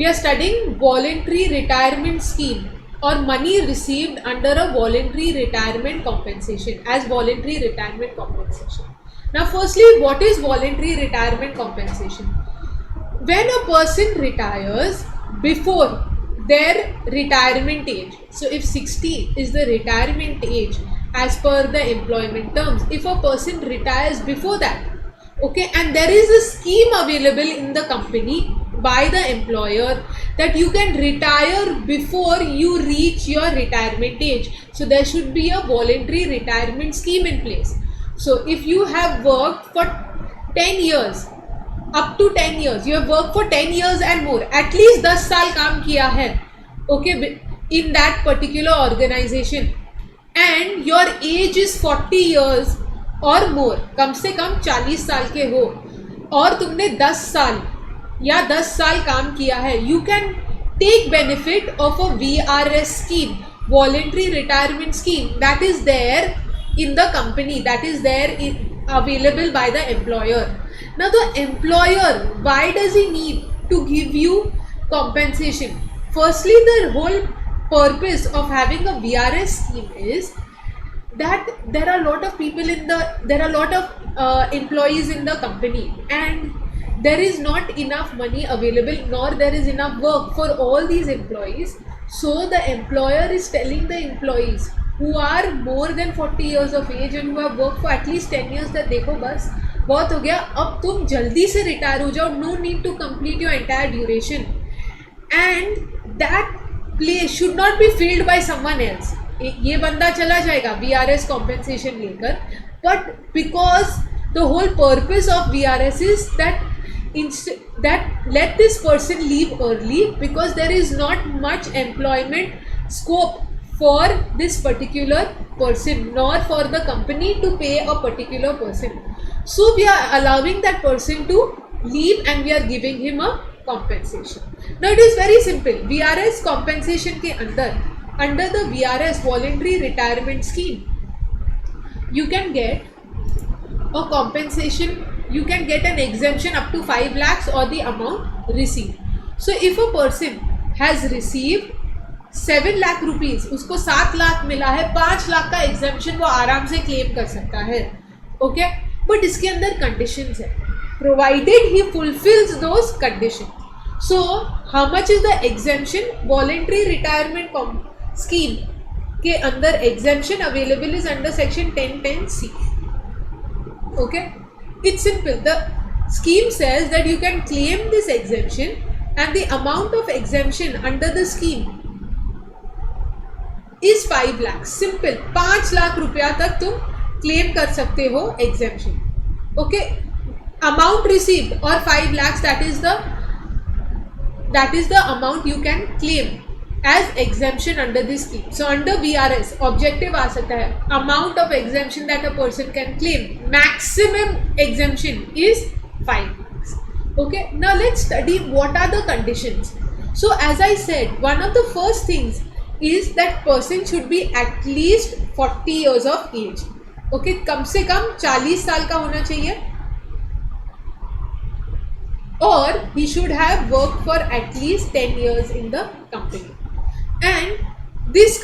We are studying voluntary retirement scheme or money received under a voluntary retirement compensation as voluntary retirement compensation. Now, firstly, what is voluntary retirement compensation? When a person retires before their retirement age, so if 60 is the retirement age as per the employment terms, if a person retires before that, okay, and there is a scheme available in the company by the employer that you can retire before you reach your retirement age, so there should be a voluntary retirement scheme in place. So if you have worked for 10 years, up to 10 years, you have worked for 10 years and more, at least 10 साल काम किया है, okay, in that particular organization, and your age is 40 years और more, कम से कम 40 साल के हो और तुमने 10 साल या 10 साल काम किया है, you can take benefit of a VRS scheme, voluntary retirement scheme, that is there in the company, that is there available by the employer. Now the employer, why does he need to give you compensation? Firstly, the whole purpose of having a VRS scheme is that there are a lot of people there are a lot of employees in the company, and there is not enough money available, nor there is enough work for all these employees. So the employer is telling the employees who are more than 40 years of age and who have worked for at least 10 years that देखो बस बहुत हो गया, अब तुम जल्दी से retire हो जाओ, no need to complete your entire duration, and that place should not be filled by someone else. ये बंदा चला जाएगा VRS compensation लेकर, but because the whole purpose of VRS is that let this person leave early because there is not much employment scope for this particular person, nor for the company to pay a particular person. So we are allowing that person to leave and we are giving him a compensation. Now it is very simple. VRS compensation के under the VRS voluntary retirement scheme, you can get a compensation, you can get an exemption up to 5 lakhs or the amount received. So if a person has received 7 lakh rupees, उसको 7 लाख मिला है, 5 लाख का exemption वो आराम से claim कर सकता है, okay? But इसके अंदर conditions है, provided he fulfills those conditions. So how much is the exemption? Voluntary retirement scheme के अंदर exemption available is under section 1010C. Okay, it's simple. The scheme says that you can claim this exemption, and the amount of exemption under the scheme is 5 lakhs. Simple, 5 lakh रुपया तक तुम claim कर सकते हो exemption. Okay, amount received or 5 lakhs, that is the amount you can claim as exemption under this scheme. So under VRS objective आ सकता है, amount of exemption that a person can claim, maximum exemption is 5 lakhs. Okay, now let's study what are the conditions. So as I said, one of the first things is that person should be at least 40 years of age. Okay, कम से कम 40 साल का होना चाहिए, or he should have worked for at least 10 years in the company. And this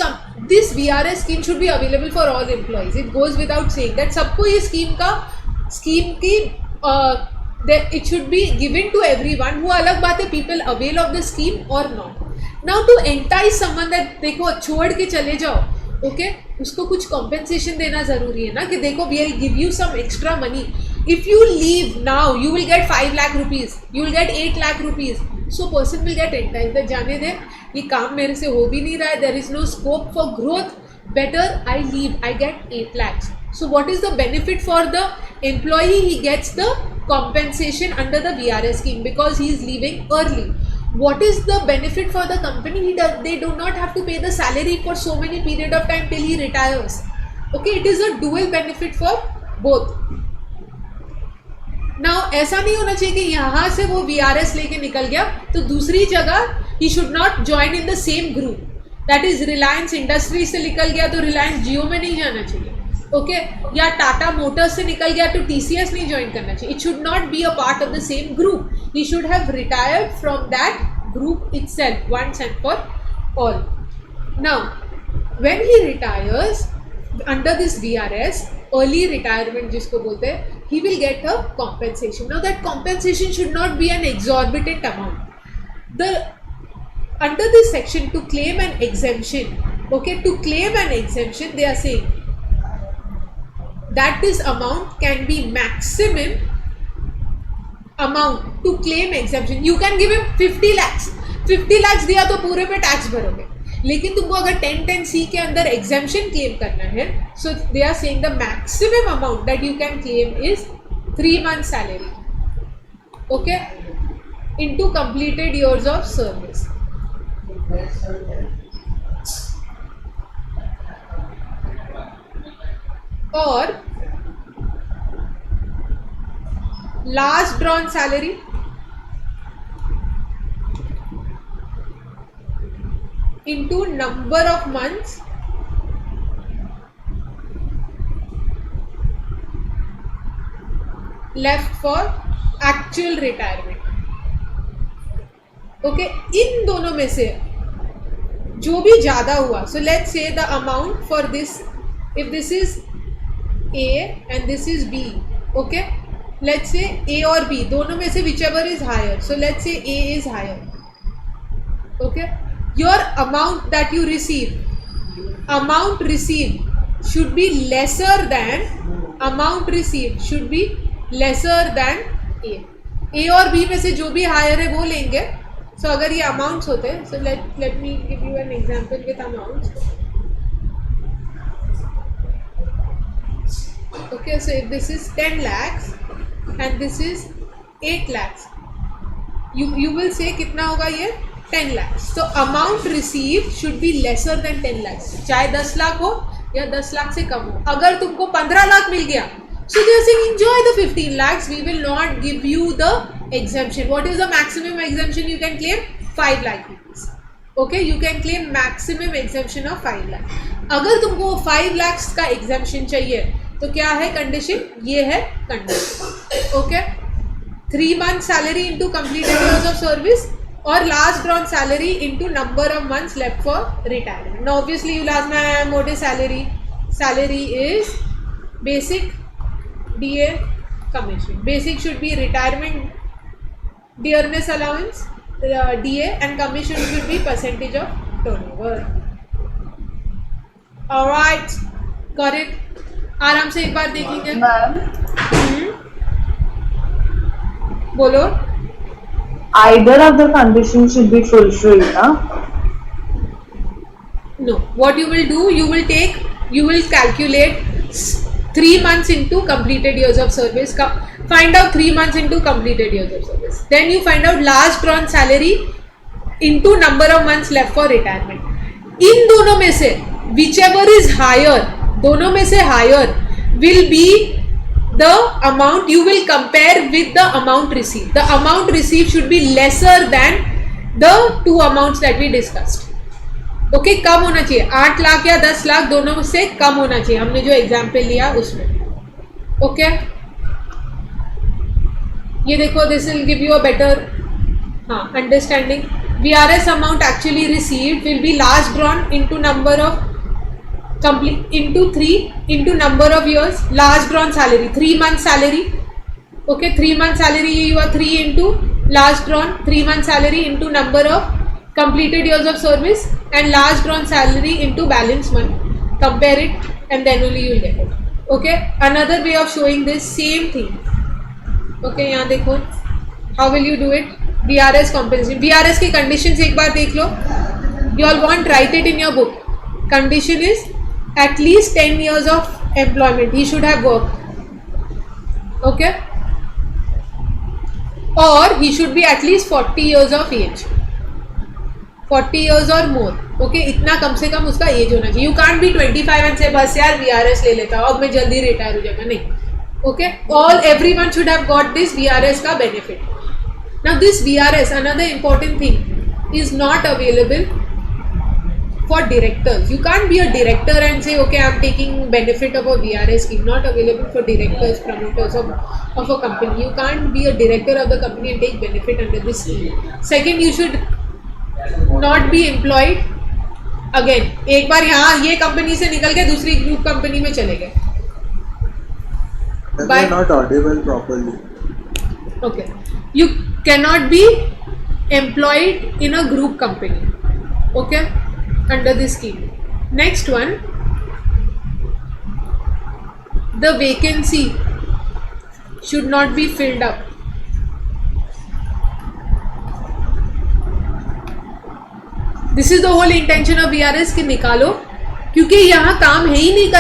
VRS scheme should be available for all employees. It goes without saying that सबको ये scheme की it should be given to everyone. वो अलग बात है, people avail of the scheme or not. Now to entice someone that देखो छोड़ के चले जाओ, okay, उसको कुछ compensation देना ज़रूरी है ना, कि देखो we will give you some extra money. If you leave now, you will get 5 lakh rupees, you will get 8 lakh rupees. So person will get enticed that जाने दे, ये काम मेरे से हो भी नहीं रहा है, there is no scope for growth, better I leave, I get 8 lakhs. So what is the benefit for the employee? He gets the compensation under the VRS scheme because he is leaving early. What is the benefit for the company? They do not have to pay the salary for so many period of time till he retires. Okay, it is a dual benefit for both. Now ऐसा नहीं होना चाहिए कि यहाँ से वो VRS लेके निकल गया तो दूसरी जगह he should not join in the same group. That is Reliance Industries से निकल गया तो Reliance Jio में नहीं जाना चाहिए, okay? या Tata Motors से निकल गया तो TCS नहीं join करना चाहिए. It should not be a part of the same group. He should have retired from that group itself once and for all. Now, when he retires under this VRS, early retirement जिसको बोलते हैं, he will get a compensation. Now that compensation should not be an exorbitant amount. Under this section, to claim an exemption, okay, to claim an exemption, they are saying that this amount can be maximum amount to claim exemption. You can give him 50 lakhs. 50 lakhs दिया तो पूरे पे tax भरोगे, लेकिन तुमको अगर 10(10)(c) के अंदर exemption claim करना है, so they are saying the maximum amount that you can claim is 3 months salary, okay, into completed years of service. और last drawn salary into number of months left for actual retirement. Okay, इन दोनों में से जो भी ज़्यादा हुआ, so let's say the amount for this, if this is A and this is B, okay, let's say A और B दोनों में से whichever is higher, so let's say A is higher, okay, your amount that you receive, amount received should be lesser than, amount received should be lesser than A. A और B में से जो भी higher है वो लेंगे. So अगर ये amounts होते हैं, so let me give you an example with amounts. Okay, so if this is 10 lakhs and this is 8 lakhs, you will say कितना होगा ये 10 lakhs. So amount received should be lesser than 10 lakhs. चाहे 10 लाख हो या 10 लाख से कम हो. अगर तुमको 15 लाख मिल गया, so they are saying enjoy the 15 lakhs. We will not give you the exemption. What is the maximum exemption you can claim? 5 lakh rupees. Okay, you can claim maximum exemption of 5 lakh. अगर तुमको 5 lakhs का exemption चाहिए तो क्या है condition? ये है condition. Okay, 3 months salary into completed years of service or last drawn salary into number of months left for retirement. Now obviously you'll ask me, what is salary? Salary is basic, DA, commission. Basic should be retirement dearness allowance, DA, and commission should be percentage of turnover. Alright, got it. आराम से एक बार देखेंगे. बोलो. Either of the conditions should be fulfilled, huh? No. What you will do, you will calculate 3 months into completed years of service. Find out 3 months into completed years of service. Then you find out last drawn salary into number of months left for retirement. इन दोनों में से whichever is higher, दोनों में से higher will be the amount you will compare with the amount received. The amount received should be lesser than the two amounts that we discussed. Okay, कम होना चाहिए. 8 लाख या 10 लाख दोनों से कम होना चाहिए. हमने जो एग्जाम्पल लिया उसमें. Okay, ये देखो, this will give you a better understanding. VRS amount actually received will be last drawn into number of complete into 3 into number of years, last drawn salary, 3 months salary. Okay, 3 months salary, you are 3 into last drawn 3 months salary into number of completed years of service and last drawn salary into balance month. Compare it and then only you will get it. Okay, another way of showing this same thing. Okay, यहाँ देखो, how will you do it? VRS compensation. VRS की conditions एक बार देख लो. You all want, write it in your book. Condition is at least 10 years of employment he should have worked. Okay, or he should be at least 40 years of age, 40 years or more. Okay, इतना कम से कम उसका as होना चाहिए. You can't be 25 and say बस यार VRS ले लेता हूँ अब मैं जल्दी रिटायर हो जाएगा. नहीं. Okay, everyone should have got this VRS का benefit. Now this VRS, another important thing, is not available for directors. You can't be a director and say, okay, I'm taking benefit of a VRS scheme. Not available for directors, promoters of a company. You can't be a director of the company and take benefit under this scheme. Second, you should not be employed again. एक बार यहाँ ये company से निकल के दूसरी group company में चले गए. That is not audible properly. Okay. You cannot be employed in a group company. Okay. Under this scheme. Next one. The vacancy should not be filled up. This is the whole intention of VRS कि निकालो, क्योंकि यहाँ काम है ही नहीं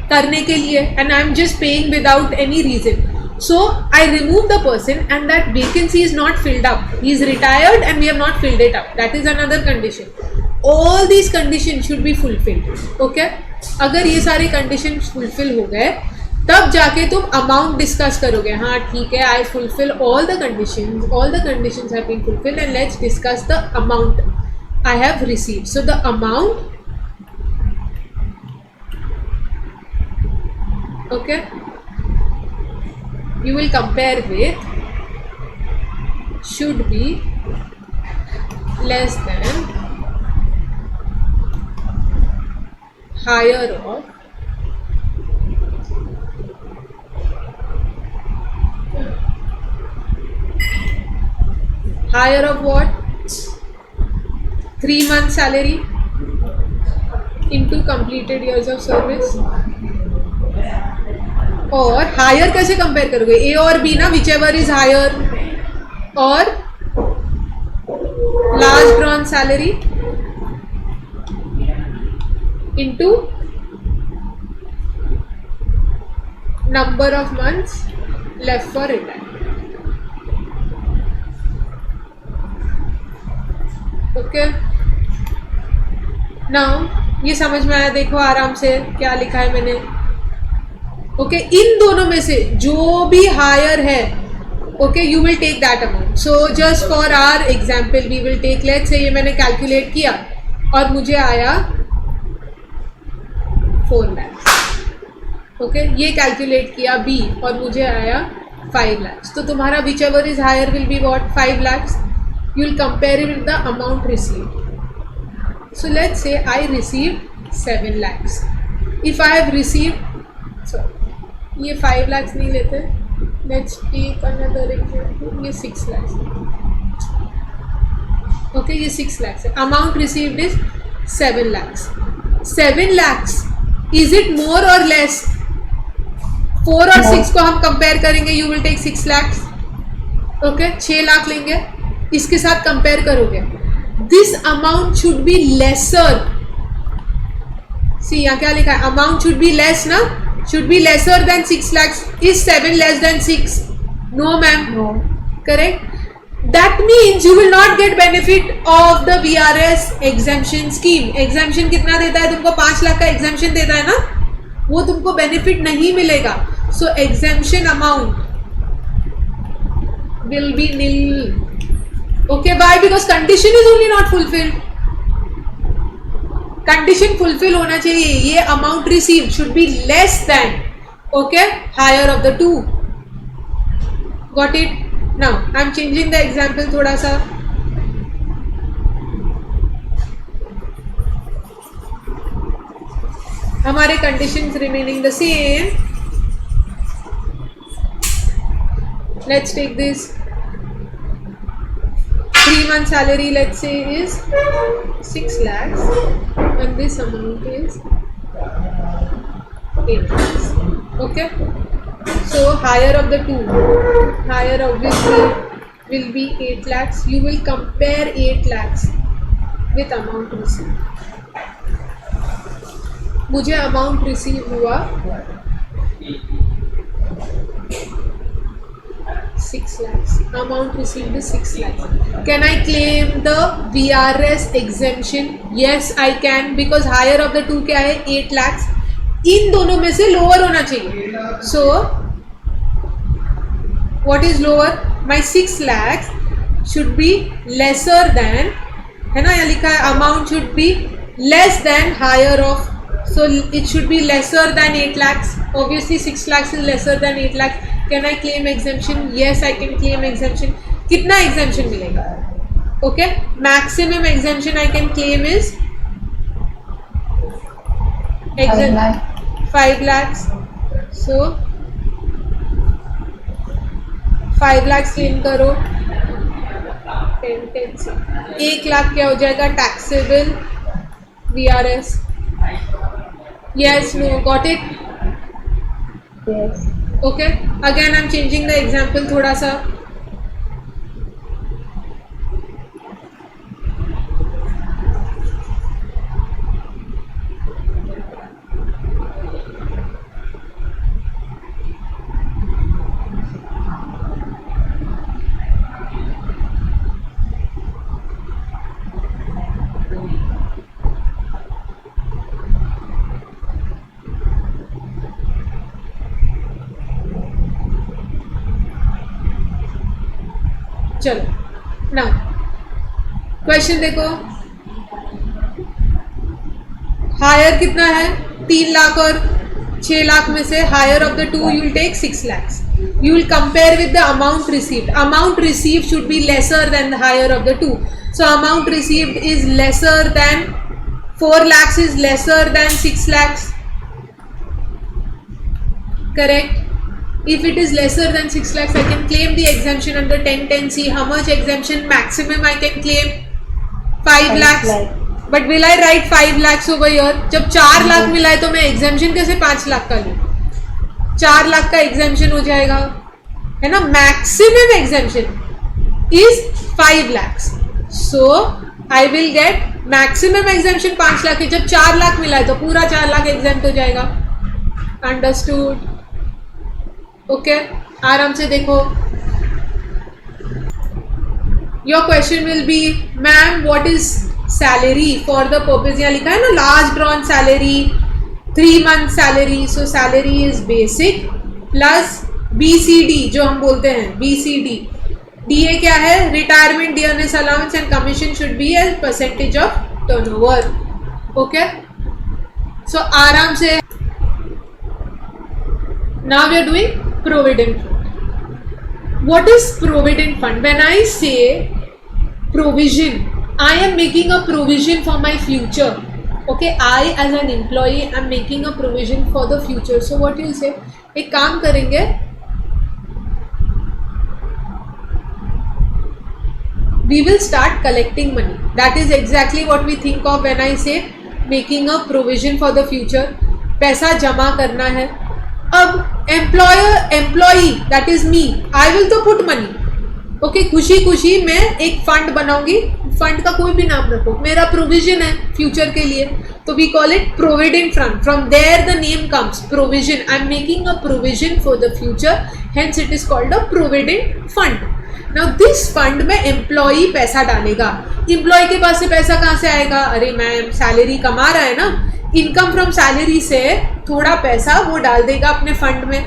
करने के लिए, and I am just paying without any reason. So I remove the person and that vacancy is not filled up. He is retired and we have not filled it up. That is another condition. All these conditions should be fulfilled. Okay? अगर ये सारे conditions fulfill हो गए तब जाके तुम amount discuss करोगे. हाँ ठीक है, I fulfill all the conditions have been fulfilled and let's discuss the amount I have received. So the amount, okay, you will compare with should be less than higher of what? 3 months salary into completed years of service. और higher कैसे compare करोगे? ए और B ना, which ever is higher, और last drawn salary into number of months left for retirement. Okay, now ये समझ में आया? देखो आराम से क्या लिखा है मैंने. ओके, इन दोनों में से जो भी हायर है, okay, you will take that amount. So just for our example we will take, let's say ये मैंने कैलकुलेट किया और मुझे आया 4 लाख. ओके, ये कैलकुलेट किया बी और मुझे आया 5 लाख. तो तुम्हारा whichever is higher will be what? 5 lakh. You will compare it with the amount received. So let's say I received 7 lakhs. If I have received, sorry, ये 5 lakhs नहीं लेते. Let's take another example. ये 6 lakhs. Okay, ये 6 lakhs है. Amount received is 7 lakhs. 7 lakhs. Is it more or less? 4 और 6 को हम compare करेंगे. You will take 6 lakhs. Okay, 6 lakh लेंगे. इसके साथ कंपेयर करोगे. This amount should be lesser. See यहाँ क्या लिखा है? अमाउंट शुड बी लेस ना, should be lesser than 6 lakhs. Is 7 less than 6? No ma'am. No. Correct. That means you will not get benefit of the VRS exemption scheme. Exemption कितना देता है तुमको? 5 लाख का एग्जेम्पशन देता है ना, वो तुमको बेनिफिट नहीं मिलेगा. So exemption amount will be nil. Okay, why? Because condition is only not fulfilled. Condition fulfill होना चाहिए. ये amount received should be less than, okay, higher of the two. Got it? Now I am changing the example थोड़ा सा. हमारे conditions remaining the same. Let's take this. 3-month salary, let's say, is 6 lakhs and this amount is 8 lakhs. Okay, so higher of the two, higher obviously will be 8 lakhs. You will compare 8 lakhs with amount received. मुझे amount received हुआ 6 lakhs. Amount received is 6 lakhs. Can I claim the VRS exemption? Yes, I can, because higher of the two क्या है? 8 lakhs. इन दोनों में से lower होना चाहिए. So what is lower? My 6 lakhs should be lesser than, है ना, यहाँ लिखा है amount should be less than higher of, so it should be lesser than 8 lakhs. Obviously 6 lakhs is lesser than 8 lakhs. Can I claim exemption? Yes, I can claim exemption. कितना exemption मिलेगा? Okay, maximum exemption I can claim is 5 lakhs. So 5 lakhs claim करो. 1 लाख क्या हो जाएगा taxable VRS. Yes, no, got it? Yes. Okay, again I'm changing the example थोड़ा सा. चलो ना क्वेश्चन देखो. हायर कितना है 3 लाख और 6 लाख में से higher of the two you will take 6 lakhs. You will compare with the amount received. Amount received should be lesser than the higher of the two. So amount received is lesser than 4 lakhs is lesser than 6 lakhs. Correct. If it is lesser than 6 lakhs, I can claim the exemption under 1010C. How much exemption maximum I can claim? 5 lakhs. But will I write 5 lakhs over here? जब 4 लाख मिला है तो मैं exemption कैसे 5 लाख का लूँ? 4 लाख का exemption हो जाएगा, है ना? Maximum exemption is 5 lakhs. So I will get maximum exemption 5 lakh है. जब 4 लाख मिला है तो पूरा 4 लाख exempt हो जाएगा. Understood? ओके आराम से देखो. Your question will be ma'am what is salary for the purpose. यहाँ लिखा है ना last drawn salary 3 month salary. So salary is basic plus BCD जो हम बोलते हैं BCD. DA क्या है? Retirement dearness allowance and commission should be as percentage of turnover. Okay so आराम से. Now we are doing provident fund. What is provident fund? When I say provision, I am making a provision for my future. Okay, I as an employee am making a provision for the future. So what you say? एक काम करेंगे. We will start collecting money. That is exactly what we think of when I say making a provision for the future. पैसा जमा करना है. अब employee that is me, I will तो put money. Okay खुशी खुशी मैं एक फंड बनाऊंगी. फंड का कोई भी नाम रखो, मेरा प्रोविजन है फ्यूचर के लिए. तो we call it provident fund. From there the name comes provision. I am making a provision for the future, hence it is called a provident fund. Now this fund में employee पैसा डालेगा. Employ के पास से पैसा कहाँ से आएगा? अरे मैम सैलरी कमा रहा है ना, इनकम फ्रॉम सैलरी से थोड़ा पैसा वो डाल देगा अपने फंड में.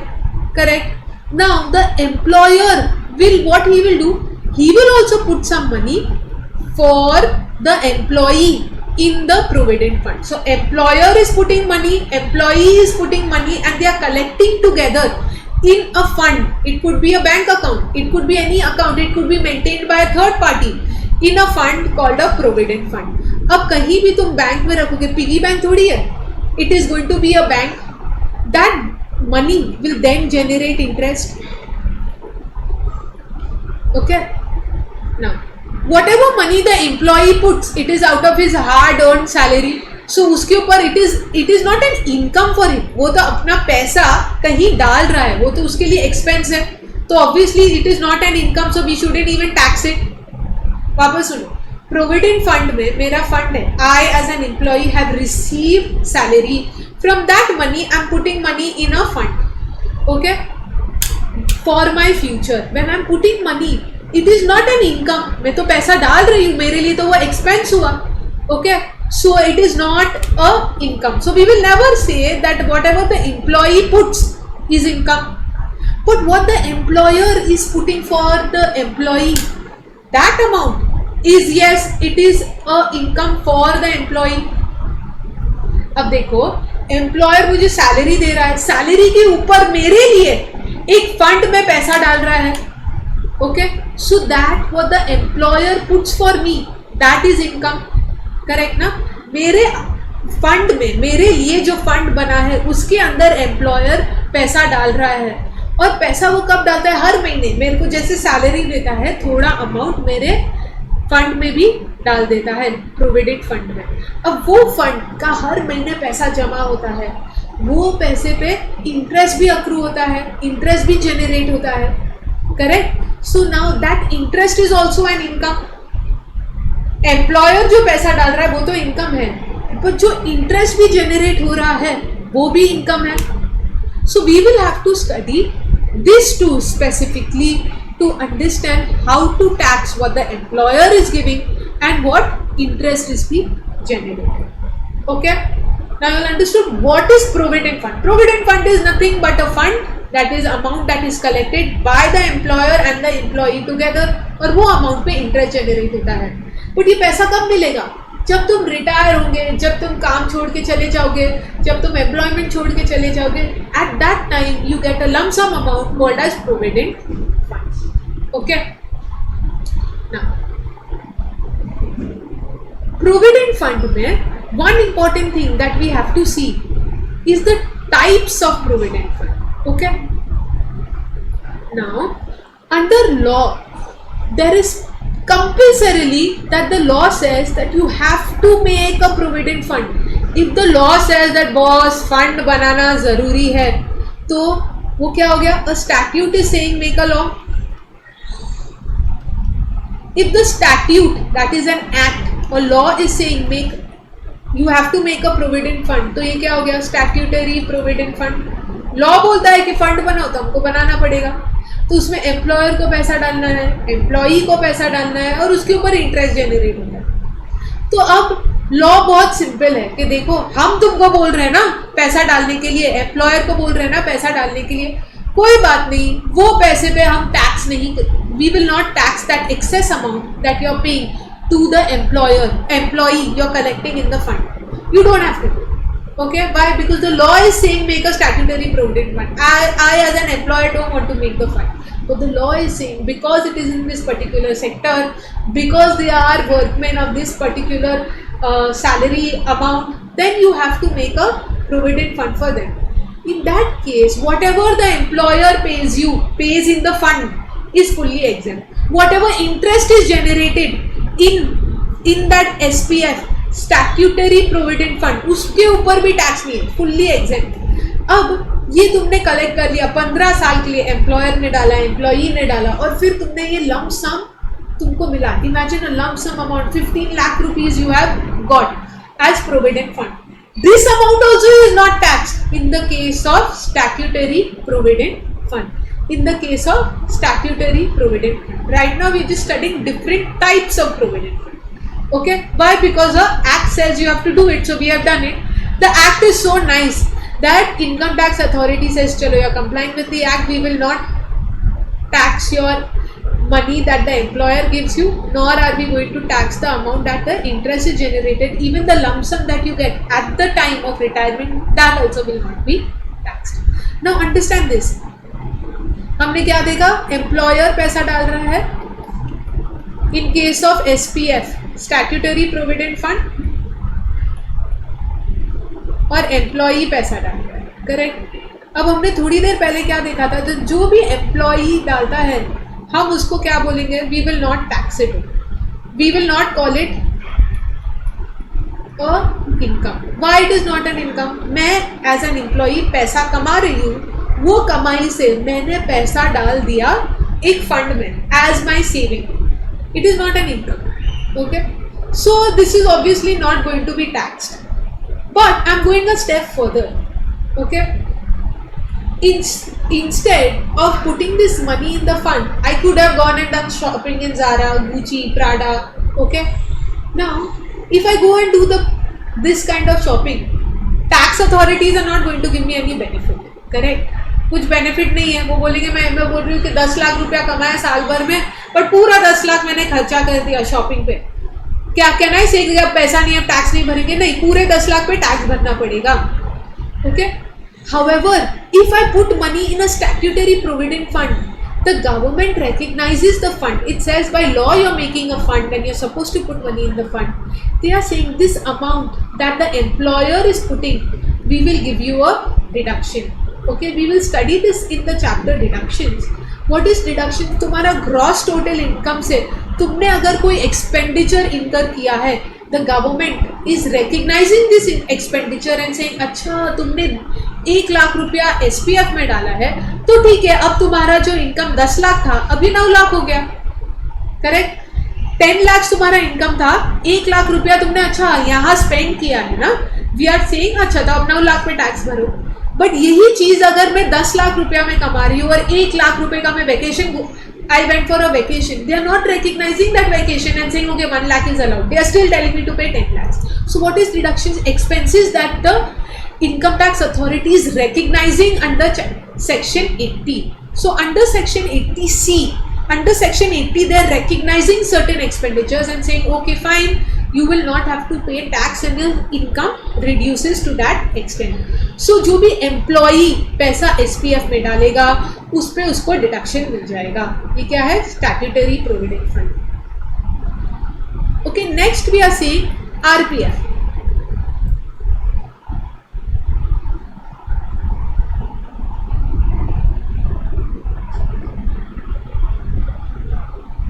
Correct. Now the employer will what he will do? He will also put some money for the employee in the provident fund. So employer is putting money, employee is putting money, and they are collecting together in a fund. It could be a bank account, it could be any account, it could be maintained by a third party in a fund called a provident fund. अब कहीं भी तुम bank में रखोगे, piggy bank थोड़ी है. It is going to be a bank. That money will then generate interest. Okay. Now whatever money the employee puts, it is out of his hard earned salary. So उसके ऊपर it is not an income for him. वो तो अपना पैसा कहीं डाल रहा है, वो तो उसके लिए एक्सपेंस है. तो obviously it is not an income, so we shouldn't even tax it. वापस सुनो, प्रोविडेंट फंड में मेरा फंड है. I as an employee have received salary. From that money I am putting money in a fund. Okay, for my future. When I am putting money, it is not an income. मैं तो पैसा डाल रही हूँ, मेरे लिए तो वो एक्सपेंस हुआ. Okay, so it is not a income. So we will never say that whatever the employee puts is income. But what the employer is putting for the employee, that amount is, yes, it is a income for the employee. अब देखो, employer मुझे salary दे रहा है, salary के ऊपर मेरे लिए एक फंड में पैसा डाल रहा है. Okay, so that what the employer puts for me, that is income. Correct ना? मेरे फंड में, मेरे लिए जो फंड बना है उसके अंदर एम्प्लॉयर पैसा डाल रहा है, और पैसा वो कब डालता है? हर महीने मेरे को जैसे सैलरी देता है, थोड़ा अमाउंट मेरे फंड में भी डाल देता है, प्रोविडेंट फंड में. अब वो फंड का हर महीने पैसा जमा होता है, वो पैसे पे इंटरेस्ट भी अक्रू होता है, इंटरेस्ट भी जनरेट होता है. Correct? So now that interest is also an income. Employer जो पैसा डाल रहा है वो तो इनकम है, पर जो इंटरेस्ट भी जनरेट हो रहा है वो भी इनकम है. So we will have to study this to specifically to understand how to tax what the employer is giving and what interest is being generated. Okay, now you will understood what is provident fund. Provident fund is nothing but a fund that is amount that is collected by the employer and the employee together, और वो amount पे interest generate होता है. but ये पैसा कब मिलेगा? जब तुम रिटायर होंगे, जब तुम काम छोड़ के चले जाओगे, जब तुम एम्प्लॉयमेंट छोड़ के चले जाओगे, at that time you get a lump sum amount called as provident fund. Okay, now provident fund में one important thing that we have to see is the types of provident fund. Okay, now under law there is compulsorily that the law says that you have to make a provident fund. If the law says that boss fund बनाना जरूरी है, तो वो क्या हो गया? A statute is saying make a law. If the statute, that is an act or law, is saying make you have to make a provident fund, तो ये क्या हो गया? Statutory provident fund. लॉ बोलता है कि फंड बनाओ तो हमको बनाना पड़ेगा, तो उसमें एम्प्लॉयर को पैसा डालना है, एम्प्लॉई को पैसा डालना है, और उसके ऊपर इंटरेस्ट जनरेट होता है. तो अब लॉ बहुत सिंपल है कि देखो हम तुमको बोल रहे हैं ना पैसा डालने के लिए, एम्प्लॉयर को बोल रहे हैं ना पैसा डालने के लिए, कोई बात नहीं, वो पैसे पे हम टैक्स नहीं, we will not tax that excess amount that you are paying to the employer, employee you are collecting in the fund. You don't have to. Okay, why? Because the law is saying make a statutory provident fund. I as an employer don't want to make the fund, but the law is saying because it is in this particular sector, because they are workmen of this particular salary amount, then you have to make a provident fund for them. In that case, whatever the employer pays you, pays in the fund is fully exempt. Whatever interest is generated in that SPF, statutory provident fund, उसके ऊपर भी tax नहीं है, fully exempt. अब ये तुमने collect कर लिया 15 साल के लिए, एम्प्लॉयर ने डाला, एम्प्लॉई ने डाला, और फिर तुमने ये लंप सम तुमको मिला. Imagine a lump sum amount 15 lakh rupees you have got as provident fund. This amount also is not taxed in the case of statutory provident fund. In the case of statutory provident fund, right now we are just studying different types of provident fund. Okay, why? Because the act says you have to do it, so we have done it. The act is so nice that income tax authority says chalo you are complying with the act, we will not tax your money that the employer gives you, nor are we going to tax the amount that the interest is generated. Even the lump sum that you get at the time of retirement, that also will not be taxed. Now understand this. हमने क्या देखा? Employer पैसा डाल रहा है in case of SPF, statutory provident fund, और employee पैसा डाल रहा है. करेक्ट? अब हमने थोड़ी देर पहले क्या देखा था? तो जो भी एम्प्लॉई डालता है हम उसको क्या बोलेंगे? We will not tax it, we will not call it a income. Why it is not an income? मैं एज एन एम्प्लॉई पैसा कमा रही हूँ, वो कमाई से मैंने पैसा डाल दिया एक फंड में as my saving. It is not an income. Okay, so this is obviously not going to be taxed, but I'm going a step further. Okay, instead of putting this money in the fund, I could have gone and done shopping in Zara, Gucci, Prada. Okay, now if I go and do this kind of shopping, tax authorities are not going to give me any benefit. Correct? कुछ benefit नहीं है. वो बोलेंगे मैं बोल रही हूँ कि 10 लाख रुपया कमाया साल भर में, पर पूरा 10 लाख मैंने खर्चा कर दिया शॉपिंग पे. क्या कहना है? से अब पैसा नहीं है, टैक्स नहीं भरेंगे? नहीं, पूरे 10 लाख पे टैक्स भरना पड़ेगा. Okay, however if I put money in a statutory provident fund, the government recognizes the fund. It says by law you're making a fund and you're supposed to put money in the fund. They are saying this amount that the employer is putting, we will give you a deduction. Okay, we will study this in the chapter deductions. What is deduction? तुम्हारा gross total income से तुमने अगर कोई expenditure incur किया है, the government is recognizing this expenditure and saying अच्छा तुमने 1 लाख रुपया SPF में डाला है तो ठीक है, अब तुम्हारा जो इनकम 10 लाख था अभी 9 लाख हो गया, करेक्ट। 10 लाख तुम्हारा इनकम था, 1 लाख रुपया तुमने अच्छा यहाँ स्पेंड किया है ना, वी आर सेइंग अच्छा तो अब 9 लाख पे टैक्स भरो। बट यही चीज अगर मैं 10 लाख रुपया में कमा रही हूँ और 1 लाख रुपए का मैं vacation, I went for a vacation, they are not recognizing that vacation and saying okay 1 lakh is allowed, they are still telling me to pay 10 lakhs. So what is deductions? Expenses that the income tax authority is recognizing under section 80. So under section 80C, under section 80 they are recognizing certain expenditures and saying okay fine, you will not have to pay tax and your income reduces to that extent. So जो भी employee पैसा SPF में डालेगा उस पे उसको deduction मिल जाएगा। ये क्या है? Statutory Provident Fund. Okay, next we are seeing RPF.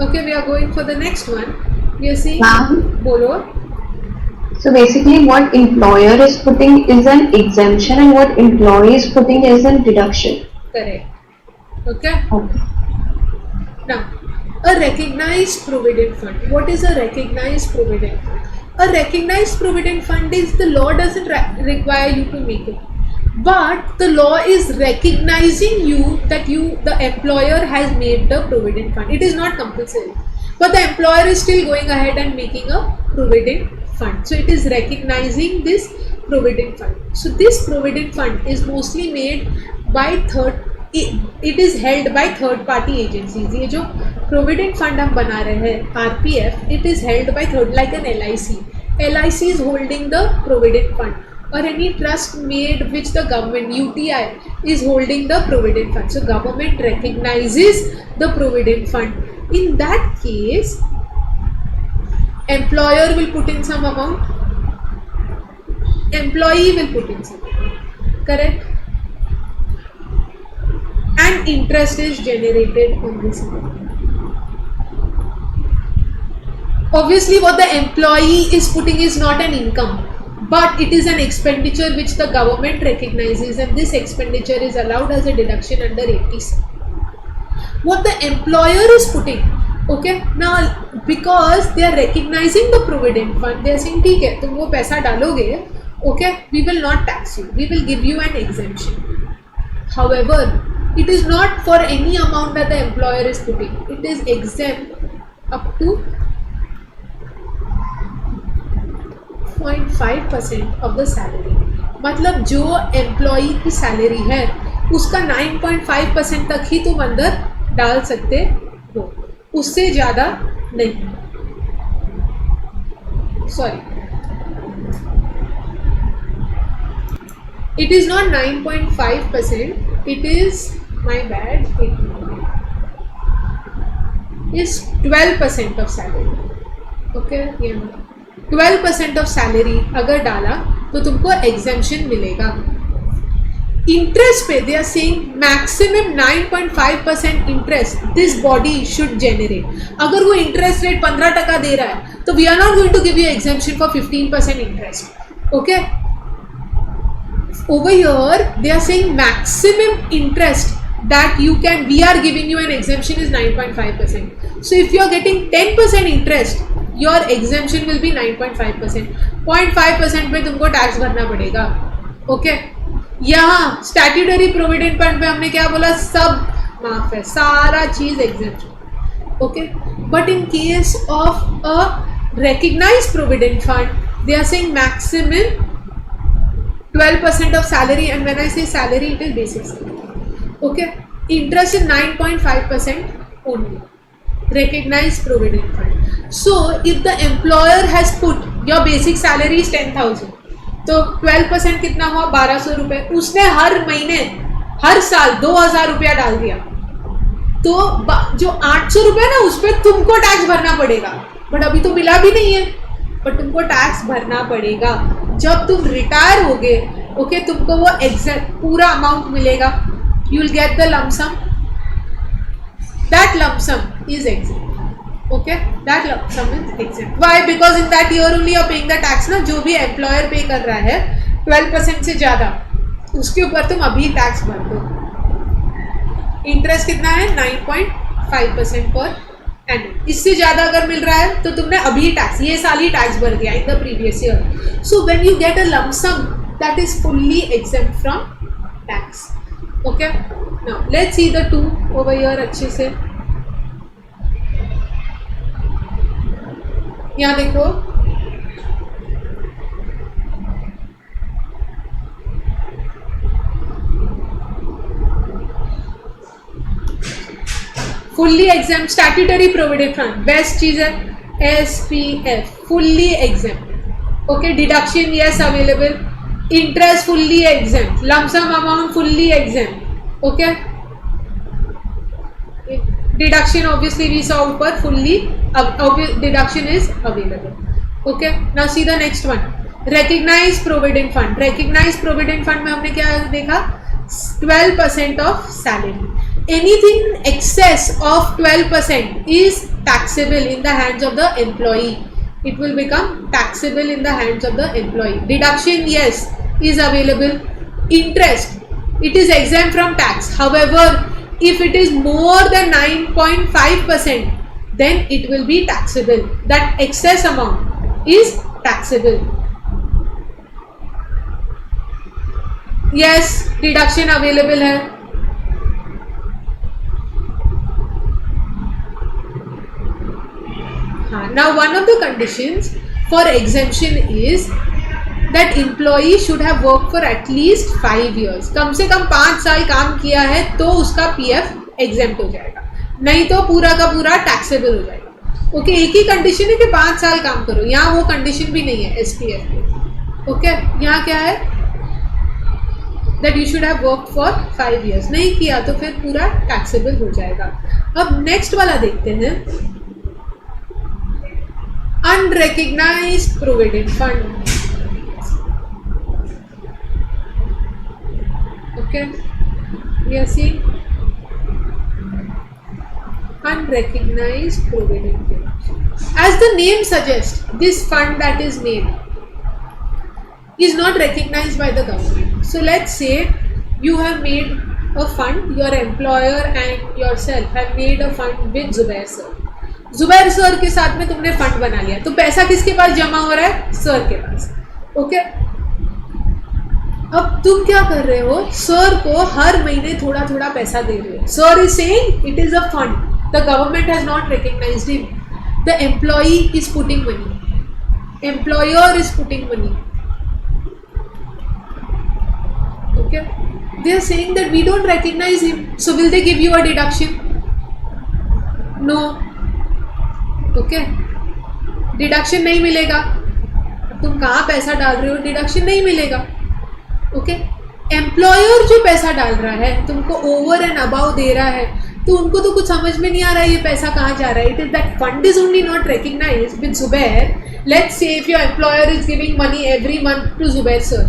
Okay, we are going for the next one. We are seeing. Bolo. So basically what employer is putting is an exemption and what employee is putting is a deduction. Correct. Okay. Now, a recognized provident fund. What is a recognized provident fund? A recognized provident fund is the law doesn't require you to make it, but the law is recognizing you that the employer has made the provident fund. It is not compulsory, but the employer is still going ahead and making a provident fund. So it is recognizing this provident fund. So this provident fund is mostly made by it is held by third party agencies. ये जो provident fund हम बना रहे हैं RPF, it is held by third, like an LIC. LIC is holding the provident fund, or any trust made which the government UTI is holding the provident fund. So government recognizes the provident fund. In that case, employer will put in some amount, employee will put in some amount, correct? And interest is generated on this amount. Obviously what the employee is putting is not an income, but it is an expenditure which the government recognizes, and this expenditure is allowed as a deduction under 80C. What the employer is putting, okay, now because they are recognizing the provident fund, they are saying ठीक है तुम वो पैसा डालोगे, okay, we will not tax you, we will give you an exemption. However, it is not for any amount that the employer is putting, it is exempt up to 0.5% of the salary. मतलब जो employee की salary है उसका 9.5% तक ही तुम अंदर डाल सकते हो, उससे ज़्यादा नहीं. Sorry, it is not 9.5%, it is, my bad, it is 12% of salary. Okay, yeah. 12% of salary अगर डाला तो तुमको exemption मिलेगा. Interest पे they are saying maximum 9.5% interest this body should generate. अगर वो interest rate 15% दे रहा है तो we are not going to give you exemption for 15% interest. Okay. Over here they are saying maximum interest that you can, we are giving you an exemption is 9.5%. So if you are getting 10% interest, your exemption will be 9.5%. 0.5% पे तुमको tax भरना पड़ेगा. Okay, यहाँ statutory provident fund पे हमने क्या बोला, सब माफ है, सारा चीज exempt. Okay, but in case of a recognized provident fund, they are saying maximum 12% of salary, and when I say salary, it is basic salary. Okay, interest is 9.5% only. Recognized provident fund. So if the employer has put your basic salary is 10,000, तो 12% कितना हुआ, 1200 रुपए. उसने हर महीने हर साल 2000 रुपया डाल दिया. तो जो 800 रुपये ना उस पर तुमको टैक्स भरना पड़ेगा, बट अभी तो मिला भी नहीं है, बट तुमको टैक्स भरना पड़ेगा। जब तुम रिटायर होगे, ओके, तुमको वो एग्जैक्ट पूरा अमाउंट मिलेगा, you will get the lump sum, that lump sum is exact, okay, that lump sum is exact. Why? Because in that year only are paying the tax ना, जो भी एम्प्लॉयर पे कर रहा है 12% से ज़्यादा, उसके ऊपर तुम अभी टैक्स भर दो। इंटरेस्ट कितना है? 9.5% पर एनम। इससे ज़्यादा अगर मिल रहा है तो तुमने अभी टैक्स, ये साल ही टैक्स भर दिया in the previous year. So when you get a lump sum that is fully exempt from tax, okay. Now let's see the two over here अच्छे से। यहाँ देखो, fully exempt statutory provident fund, best चीज है SPF, fully exempt, okay. Deduction yes available, interest fully exempt, lump sum amount fully exempt, okay. Deduction obviously we saw ऊपर, fully deduction is available, okay. Now see the next one, recognise provident fund. Recognise provident fund में हमने क्या देखा? 12% of salary. Anything in excess of 12% is taxable in the hands of the employee. It will become taxable in the hands of the employee. Deduction, yes, is available. Interest, it is exempt from tax. However, if it is more than 9.5%, then it will be taxable. That excess amount is taxable. Yes, deduction available है। Now one of the conditions for exemption is that employee should have worked for at least 5 years. कम से कम 5 साल काम किया है तो उसका PF exempt हो जाएगा, नहीं तो पूरा का पूरा taxable हो जाएगा, ओके। एक ही कंडीशन है कि 5 साल काम करो, यहाँ वो कंडीशन भी नहीं है SPF में, ओके। यहाँ क्या है? that you should have worked for 5 years, नहीं किया तो फिर पूरा taxable हो जाएगा। अब नेक्स्ट वाला देखते हैं, unrecognized provident fund, okay, we are seeing unrecognized provident fund. As the name suggests, this fund that is made is not recognized by the government. So let's say you have made a fund, your employer and yourself have made a fund with Zubair sir. Zubair sir के साथ में तुमने fund बना लिया, तो पैसा किसके पास जमा हो रहा है? सर के पास, ओके। अब तुम क्या कर रहे हो? सर को हर महीने थोड़ा थोड़ा पैसा दे रहे हो। Sir is saying it is a fund, the government has not recognised him, the employee is putting money, employer is putting money, okay. They are saying that we don't recognise him, so will they give you a deduction? No, okay. Deduction नहीं मिलेगा। तुम कहाँ पैसा डाल रहे हो? Deduction नहीं मिलेगा, ओके। एम्प्लॉयर जो पैसा डाल रहा है, तुमको ओवर एंड अबाउ दे रहा है, तो उनको तो कुछ समझ में नहीं आ रहा है ये पैसा कहाँ जा रहा है। It is that fund is only not recognised with Zubair. Let's say if your employer is giving money every month to Zubair sir,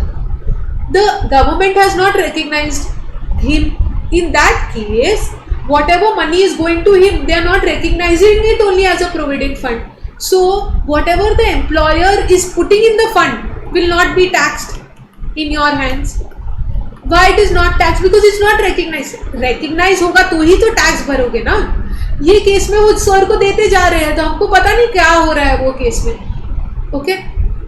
the government has not recognised him. In that case whatever money is going to him, they are not recognizing it only as a provident fund. So whatever the employer is putting in the fund will not be taxed in your hands. Why it is not taxed? Because it's not recognized. Recognize होगा तो ही तो tax भरोगे ना। ये case में वो sir को देते जा रहे हैं तो हमको पता नहीं क्या हो रहा है वो केस में, ओके।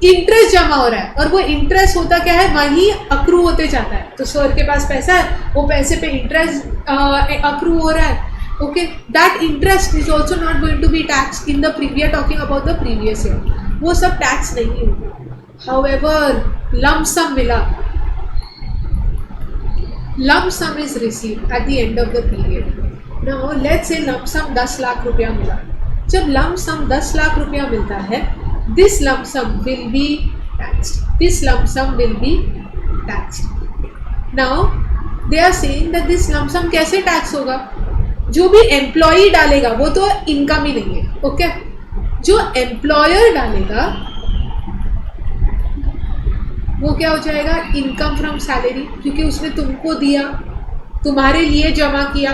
इंटरेस्ट जमा हो रहा है और वो इंटरेस्ट होता क्या है? वहीं अक्रू होते जाता है। तो सर के पास पैसा है, वो पैसे पे इंटरेस्ट अक्रू हो रहा है, okay. That interest is also not going to be tax in the we are talking about the previous year, वो सब टैक्स नहीं होगा। हाउएवर लंप सम मिला, lump sum is received at the end of the period. Now let's say lump sum 10 lakh रुपया मिला। जब lump sum 10 lakh रुपया मिलता है, this lump sum will be taxed. This lump sum will be taxed. Now they are saying that this lump sum कैसे tax होगा? जो भी एम्प्लॉई डालेगा वो तो इनकम ही नहीं है, ओके। जो एम्प्लॉयर डालेगा वो क्या हो जाएगा, इनकम फ्रॉम सैलरी, क्योंकि उसने तुमको दिया, तुम्हारे लिए जमा किया।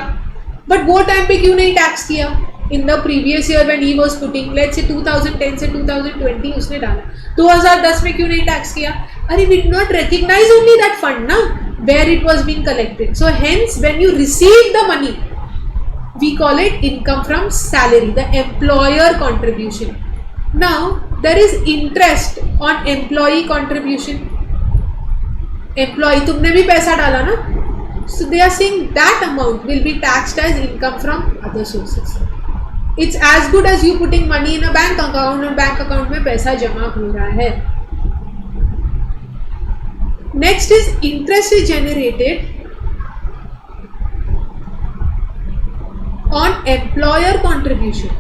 बट वो टाइम पे क्यों नहीं टैक्स किया? इन the previous year when he was putting, let's say 2010 से 2020 उसने डाला, 2010 में क्यों नहीं टैक्स किया? अरे we did not recognize only that fund ना, where it was being collected. So hence when you receive the money we call it income from salary, the employer contribution. Now there is interest on employee contribution. Employee, तुमने भी पैसा डाला ना, so they are saying that amount will be taxed as income from other sources. It's as good as you putting money in a bank account और bank account में पैसा जमा हो रहा है. Next is interest is generated on employer contribution.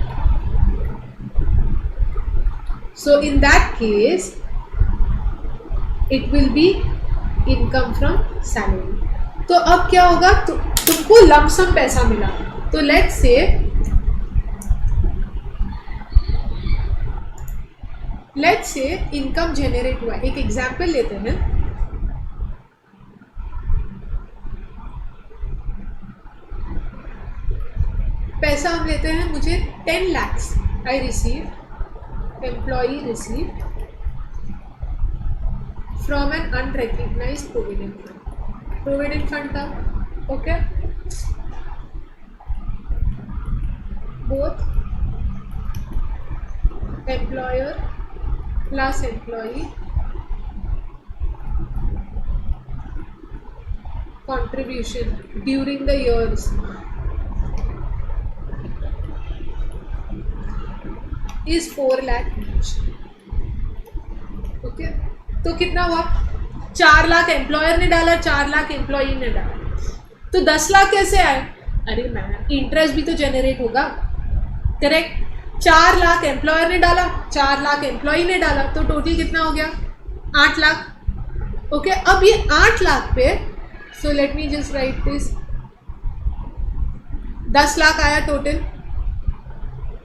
So in that case it will be income from salary. तो अब क्या होगा, तुमको लमसम पैसा मिला, तो लेट्स से इनकम जनरेट हुआ. एक एग्जांपल लेते हैं. पैसा हम लेते हैं, मुझे 10 lakhs I receive, employee receive from an unrecognized provident fund था, okay. Both employer plus employee contribution during the years is 4 lakh each. ओके, तो कितना हुआ, 4 लाख एम्प्लॉयर ने डाला, 4 लाख एम्प्लॉई ने डाला, तो 10 लाख कैसे आए? अरे मैम इंटरेस्ट भी तो जनरेट होगा, करेक्ट. 4 लाख एम्प्लॉयर ने डाला, 4 लाख एम्प्लॉई ने डाला, तो टोटल कितना हो गया, 8 लाख. ओके, अब ये 8 लाख पे, so let me just write this, 10 lakh आया total,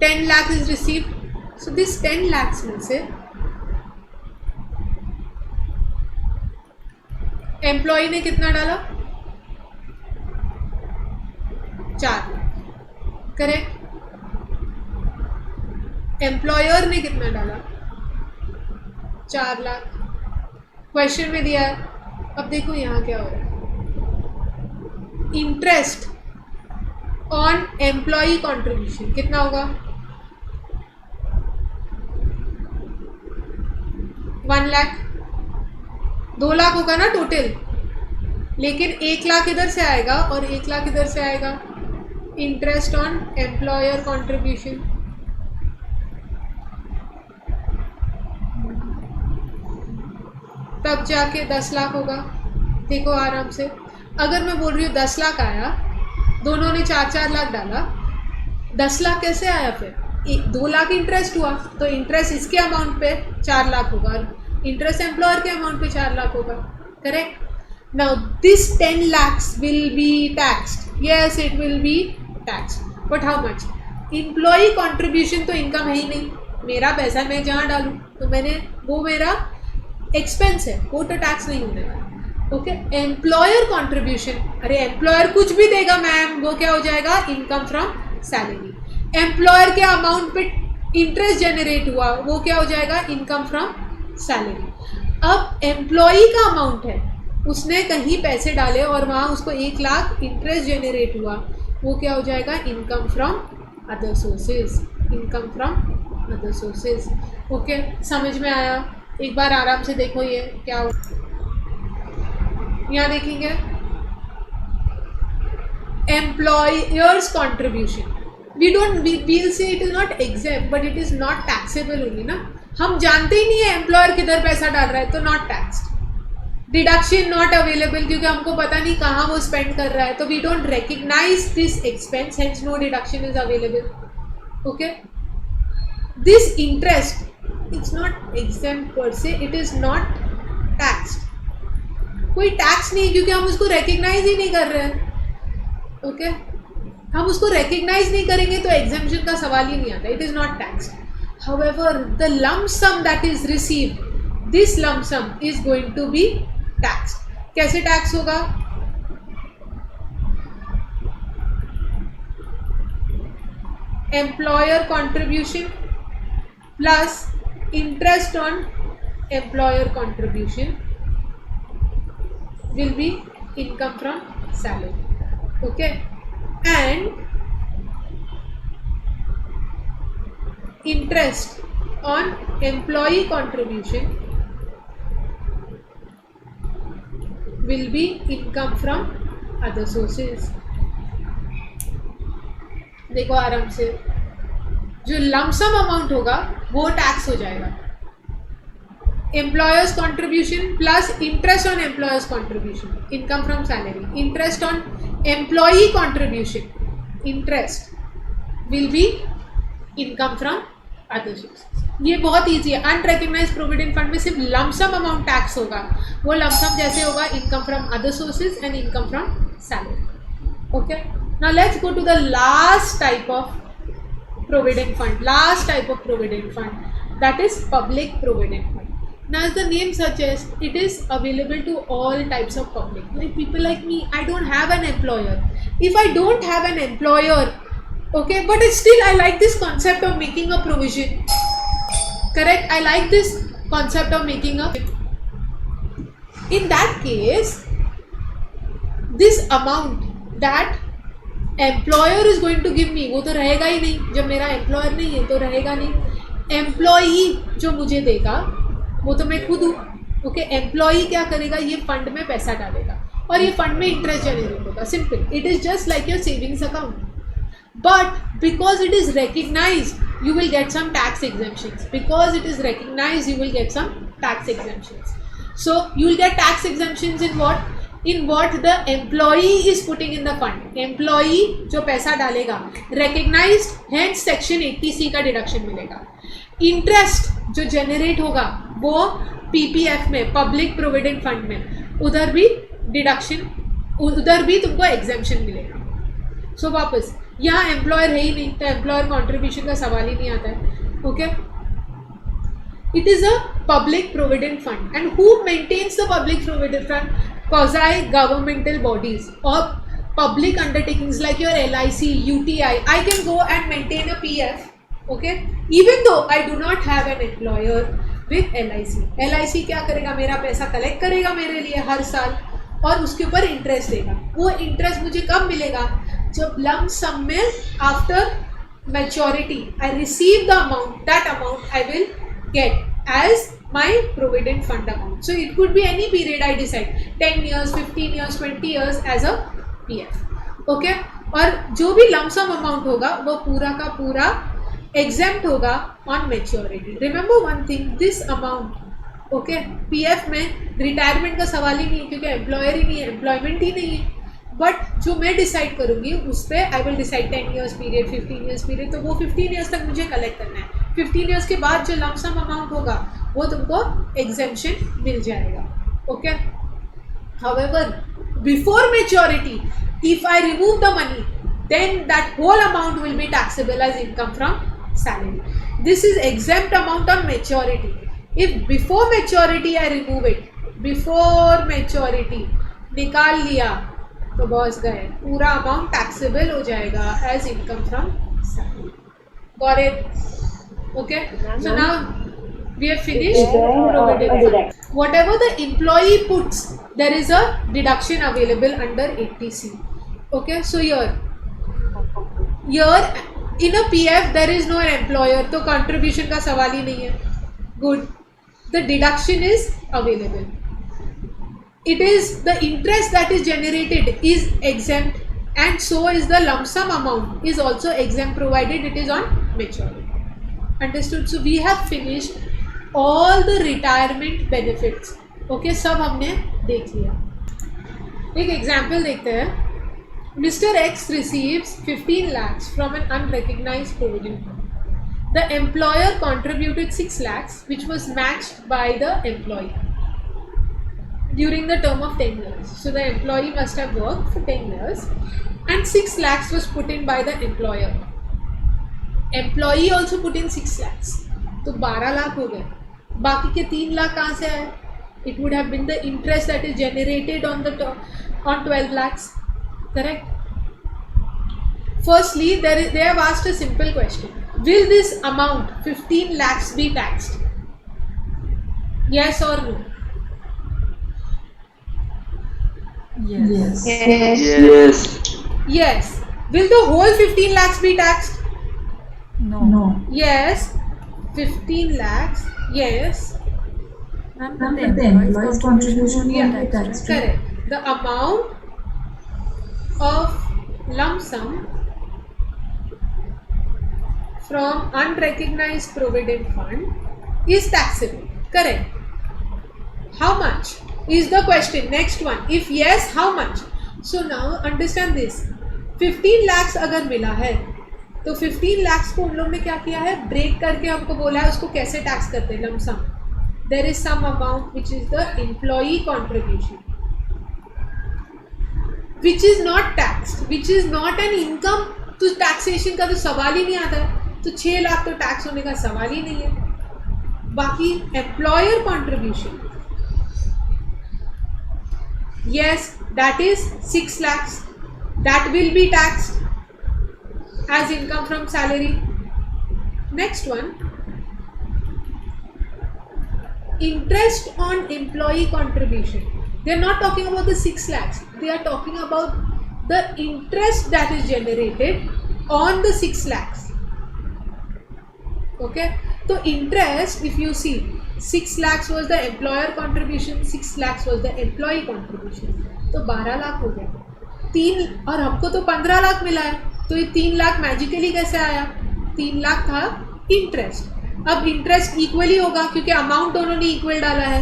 10 lakh is received. So this 10 lakhs में से एम्प्लॉय ने कितना डाला, 4 लाख, करेक्ट. एम्प्लॉयर ने कितना डाला, 4 लाख. क्वेश्चन में दिया है. अब देखो यहाँ क्या हो रहा है, इंटरेस्ट ऑन एम्प्लॉय कॉन्ट्रीब्यूशन कितना होगा, 1 लाख. 2 लाख होगा ना टोटल, लेकिन 1 लाख इधर से आएगा और 1 लाख इधर से आएगा. इंटरेस्ट ऑन एम्प्लॉयर कॉन्ट्रीब्यूशन, तब जाके 10 लाख होगा. देखो आराम से, अगर मैं बोल रही हूँ 10 लाख आया, दोनों ने 4-4 लाख डाला, 10 लाख कैसे आया? फिर 2 लाख इंटरेस्ट हुआ, तो इंटरेस्ट इसके अमाउंट पे 4 लाख होगा, इंटरेस्ट एम्प्लॉयर के अमाउंट पे 4 लाख होगा, correct. Now this 10 lakhs will be taxed, yes it will be taxed, but how much? Employee contribution तो इनकम है ही नहीं, मेरा पैसा मैं जहाँ डालूँ तो मैंने, वो मेरा एक्सपेंस है, वो तो टैक्स नहीं होने वाला. ओके, एम्प्लॉयर कॉन्ट्रीब्यूशन, अरे एम्प्लॉयर कुछ भी देगा मैम, वो क्या हो जाएगा, इनकम फ्रॉम सैलरी. एम्प्लॉयर के अमाउंट पे इंटरेस्ट जनरेट हुआ, वो क्या हो जाएगा, इनकम फ्रॉम सैलरी. अब एम्प्लॉई का अमाउंट है, उसने कहीं पैसे डाले और वहाँ उसको 1 लाख इंटरेस्ट जनरेट हुआ, वो क्या हो जाएगा, income from other sources, income from other sources. Okay, समझ में आया? एक बार आराम से देखो ये क्या हो. यहाँ देखेंगे employers contribution, we'll say it is not exempt but it is not taxable only ना. हम जानते ही नहीं है एम्प्लॉयर किधर पैसा डाल रहा है, तो not taxed. Deduction not available, क्योंकि हमको पता नहीं कहाँ वो स्पेंड कर रहा है, तो we don't recognise this expense, hence no deduction is available. Okay, this interest it's not exempt per se, it is not taxed. कोई टैक्स नहीं, क्योंकि हम उसको रिकग्नाइज ही नहीं कर रहे हैं. ओके, हम उसको recognize नहीं करेंगे तो exemption का सवाल ही नहीं आता. It is not taxed. However, the lump sum that is received, this lump sum is going to be taxed. कैसे tax होगा? Employer contribution plus interest on employer contribution will be income from salary. Okay, and interest on employee contribution will be income from other sources. देखो आराम से, जो lump sum amount होगा वो tax हो जाएगा. Employers contribution plus interest on employers contribution, income from salary. Interest on employee contribution, interest will be income from other sources. ये बहुत ईजी है. अनरिकग्नाइज्ड प्रोविडेंट फंड में सिर्फ लमसम अमाउंट टैक्स होगा. वो लमसम जैसे होगा income from other sources and income from salary. Okay, now let's go to the last type of provident fund. Last type of provident fund, that is public provident fund. Now as the name suggests, it is available to all types of public. Like people like me, I don't have an employer. If I don't have an employer, okay, but it's still I like this concept of making a provision. Correct? I like this concept of making a. In that case, this amount that employer is going to give me, वो तो रहेगा ही नहीं. जब मेरा employer नहीं है तो रहेगा नहीं. एम्प्लॉई जो मुझे देगा वो तो मैं खुद हूँ. ओके, एम्प्लॉई क्या करेगा, ये फंड में पैसा डालेगा और ये फंड में इंटरेस्ट जनरेट होगा. Simple, it is just like your savings account. But because it is recognised you will get some tax exemptions. Because it is recognized, you will get some tax exemptions. So you will get tax exemptions in what? In what the employee is putting in the fund. Employee जो पैसा डालेगा recognized, hence section 80C का deduction मिलेगा. Interest जो generate होगा वो PPF में, public provident fund में, उधर भी डिडक्शन, उधर भी तुमको एग्जेम्पशन मिलेगा. सो वापस यहाँ एम्प्लॉयर है ही नहीं तो एम्प्लॉयर कॉन्ट्रीब्यूशन का सवाल ही नहीं आता है. Okay, it is a public provident fund. And who maintains the public provident fund? Quasi governmental bodies or public undertakings like your LIC, UTI. I can go and maintain a PF, okay, even though I do not have an employer with LIC. LIC क्या करेगा, मेरा पैसा collect करेगा मेरे लिए हर साल और उसके ऊपर इंटरेस्ट देगा. वो इंटरेस्ट मुझे कब मिलेगा, जब लम्प सम में after maturity I receive the amount, that amount I will get as my provident fund amount. So it could be any period I decide, 10 years, 15 years, 20 years as a PF. Okay, और जो भी lump sum amount होगा वो पूरा का पूरा exempt होगा on maturity. Remember one thing, this amount, okay, PF में रिटायरमेंट का सवाल ही नहीं है क्योंकि एम्प्लॉयर ही नहीं है, एम्प्लॉयमेंट ही नहीं है. बट जो मैं डिसाइड करूँगी उस पर I will decide 10 years period, 15 years period, तो वो 15 years तक मुझे कलेक्ट करना है. 15 years के बाद जो लम्प सम अमाउंट होगा वो तुमको एग्जेम्पशन मिल जाएगा. Okay, however before maturity if I remove the money then that whole amount will be taxable as income from salary. This is exempt amount on maturity. If before maturity I remove it, before maturity निकाल लिया तो boss गए, पूरा amount taxable हो जाएगा as income from salary. Got it? Okay, so now we have finished provident fund. Whatever the employee puts, there is a deduction available under 80C. Okay, so here in a PF there is no employer, तो contribution का सवाल ही नहीं है. Good, the deduction is available. It is the interest that is generated is exempt, and so is the lump sum amount is also exempt provided it is on maturity. Understood? So we have finished all the retirement benefits. Okay, सब हमने देख लिया. एक example देखते हैं. Mr. X receives 15 lakhs from an unrecognized provident fund. The employer contributed 6 lakhs which was matched by the employee. during the term of 10 years. So the employee must have worked for 10 years and 6 lakhs was put in by the employer. Employee also put in 6 lakhs. तो 12 लाख हो गए. बाकी के 3 लाख कहाँ से आए? It would have been the interest that is generated on 12 lakhs. Correct? Firstly, they have asked a simple question. Will this amount 15 lakhs be taxed? Yes or no? Yes. Yes. Yes. Yes. Will the whole 15 lakhs be taxed? No. Yes. 15 lakhs. Yes. Ma'am, but the employee's contribution Yeah, will be taxed. correct. The amount of lump sum from unrecognized provident fund is taxable. Correct. How much is the question? Next one. If yes, how much? So now understand this. 15 lakhs अगर मिला है तो 15 lakhs को उन लोगों ने क्या किया है, ब्रेक करके हमको बोला है उसको कैसे टैक्स करते हैं. Lump sum, there is some amount which is the employee contribution which is not taxed, which is not an income. तो टैक्सेशन का तो सवाल ही नहीं आता है. तो 6 लाख तो टैक्स होने का सवाल ही नहीं है. बाकी employer contribution, yes, that is 6 lakhs, that will be taxed as income from salary. Next one, interest on employee contribution. They are not talking about the 6 lakhs, they are talking about the interest that is generated on the 6 lakhs. Okay, so interest, if you see, 6 lakhs was the employer contribution, 6 lakhs was the employee contribution. तो 12 लाख हो गया. 3 और हमको तो 15 लाख मिला है. तो ये 3 लाख मैजिकली कैसे आया? 3 लाख था इंटरेस्ट. अब इंटरेस्ट इक्वली होगा क्योंकि अमाउंट दोनों ने इक्वल डाला है.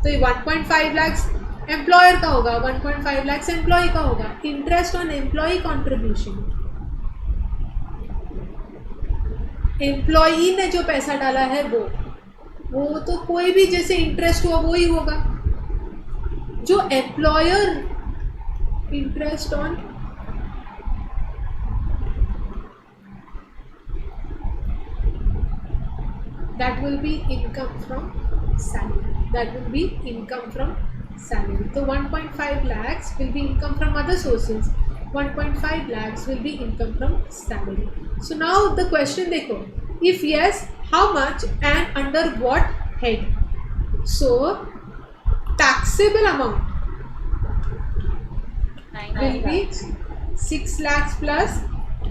तो ये 1.5 लाख एम्प्लॉयर का होगा, 1.5 लाख एम्प्लॉय का होगा. Interest on employee contribution, employee ने जो पैसा डाला है वो तो कोई भी जैसे इंटरेस्ट हुआ वो ही होगा. जो employer interest on that will be income from salary, that will be income from salary. So 1.5 lakhs will be income from other sources, 1.5 lakhs will be income from salary. So now the question dekho, if yes, how much and under what head? So taxable amount will be 6 lakhs plus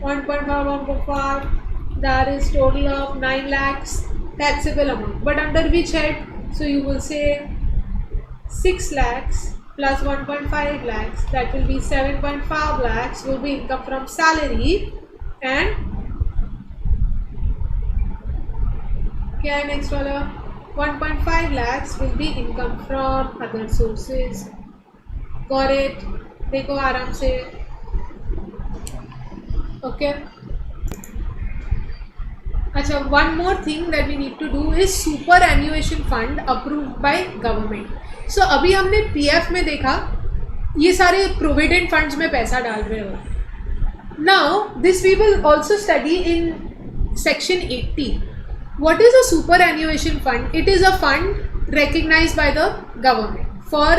1.5, that is total of 9 lakhs taxable amount. But under which head? So you will say 6 lakhs plus 1.5 lakhs, that will be 7.5 lakhs will be income from salary. And क्या है next वाला? 1.5 lakhs will be income from other sources. Got it? देखो आराम से. Okay. अच्छा, one more thing that we need to do is superannuation fund approved by government. So अभी हमने PF में देखा ये सारे provident funds में पैसा डाल रहे हो. Now this we will also study in section 80. What is a superannuation fund? It is a fund recognized by the government for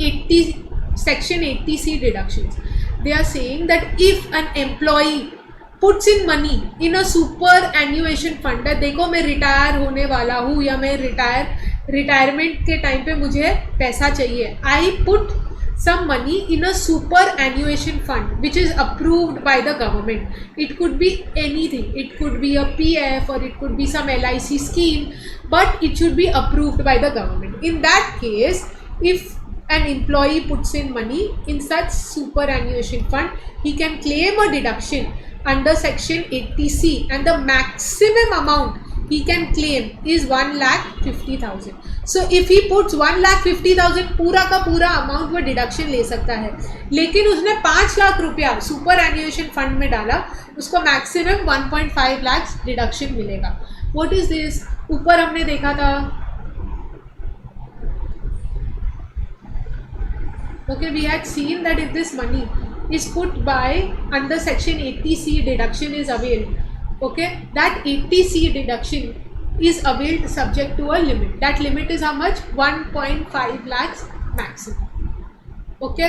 80 section 80C deductions. They are saying that if an employee puts in money in a superannuation fund, देखो मैं retire होने वाला हूँ या मैं retirement के time पे मुझे पैसा चाहिए, I put some money in a superannuation fund which is approved by the government. It could be anything, it could be a PF or it could be some LIC scheme, but it should be approved by the government. In that case, if an employee puts in money in such superannuation fund, he can claim a deduction under section 80C and the maximum amount he can claim is 1,50,000. So if he puts 1,50,000 पूरा का पूरा amount वो deduction ले सकता है, लेकिन उसने 5 लाख रुपया सुपर एन्युएशन फंड में डाला, उसको मैक्सिमम 1.5 लाख डिडक्शन मिलेगा. What is this? ऊपर हमने देखा था Okay, we had seen that if this money is put by under section 80C, deduction is availed. Okay, that 80C deduction is availed subject to a limit. That limit is how much? 1.5 lakhs maximum. Okay.